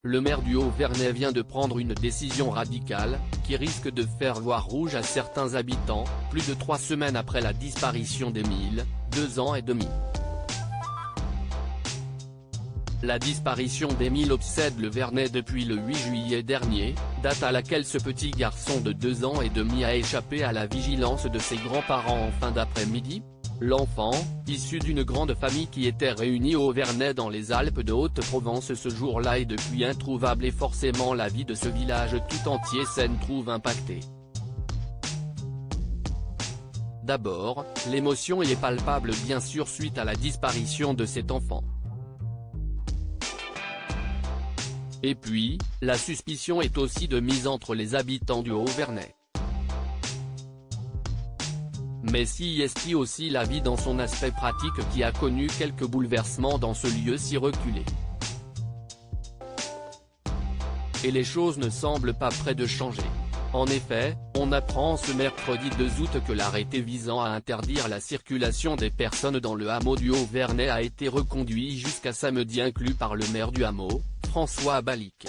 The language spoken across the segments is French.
Le maire du Haut-Vernay vient de prendre une décision radicale, qui risque de faire voir rouge à certains habitants, plus de 3 semaines après la disparition d'Émile, 2 ans et demi. La disparition d'Émile obsède le Vernay depuis le 8 juillet dernier, date à laquelle ce petit garçon de 2 ans et demi a échappé à la vigilance de ses grands-parents en fin d'après-midi. L'enfant, issu d'une grande famille qui était réunie au Vernay dans les Alpes de Haute-Provence ce jour-là est depuis introuvable et forcément la vie de ce village tout entier s'en trouve impactée. D'abord, l'émotion est palpable bien sûr suite à la disparition de cet enfant. Et puis, la suspicion est aussi de mise entre les habitants du Haut-Vernay. Mais si est aussi la vie dans son aspect pratique qui a connu quelques bouleversements dans ce lieu si reculé. Et les choses ne semblent pas près de changer. En effet, on apprend ce mercredi 2 août que l'arrêté visant à interdire la circulation des personnes dans le hameau du Haut-Vernay a été reconduit jusqu'à samedi inclus par le maire du hameau, François Balic.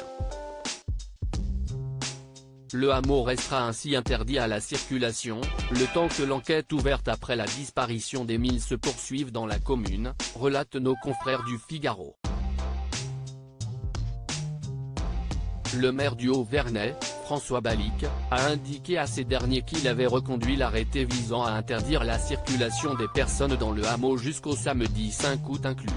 Le hameau restera ainsi interdit à la circulation, le temps que l'enquête ouverte après la disparition d'Émile se poursuive dans la commune, relatent nos confrères du Figaro. Le maire du Haut-Vernay, François Balic, a indiqué à ces derniers qu'il avait reconduit l'arrêté visant à interdire la circulation des personnes dans le hameau jusqu'au samedi 5 août inclus.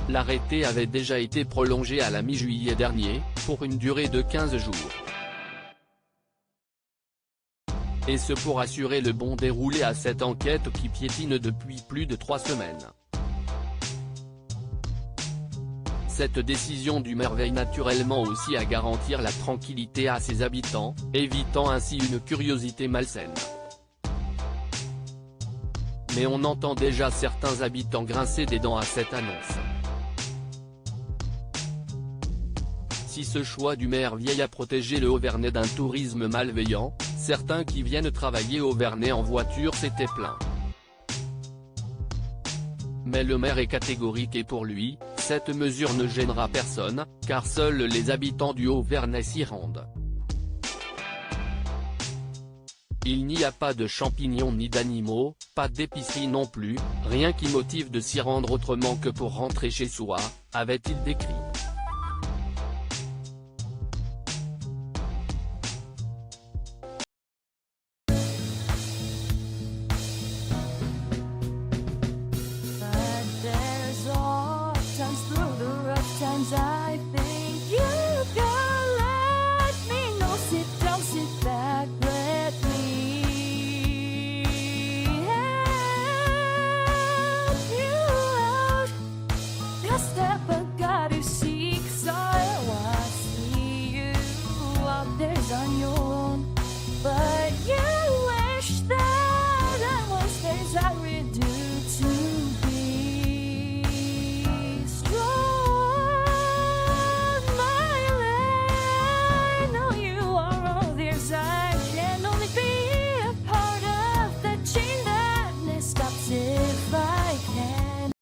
L'arrêté avait déjà été prolongé à la mi-juillet dernier, pour une durée de 15 jours. Et ce pour assurer le bon déroulé à cette enquête qui piétine depuis plus de 3 semaines. Cette décision du maire veille naturellement aussi à garantir la tranquillité à ses habitants, évitant ainsi une curiosité malsaine. Mais on entend déjà certains habitants grincer des dents à cette annonce. Si ce choix du maire vient à protéger le Haut-Vernay d'un tourisme malveillant, certains qui viennent travailler au Vernay en voiture s'étaient plaints. Mais le maire est catégorique et pour lui, cette mesure ne gênera personne, car seuls les habitants du Haut-Vernay s'y rendent. Il n'y a pas de champignons ni d'animaux, pas d'épicerie non plus, rien qui motive de s'y rendre autrement que pour rentrer chez soi, avait-il décrit.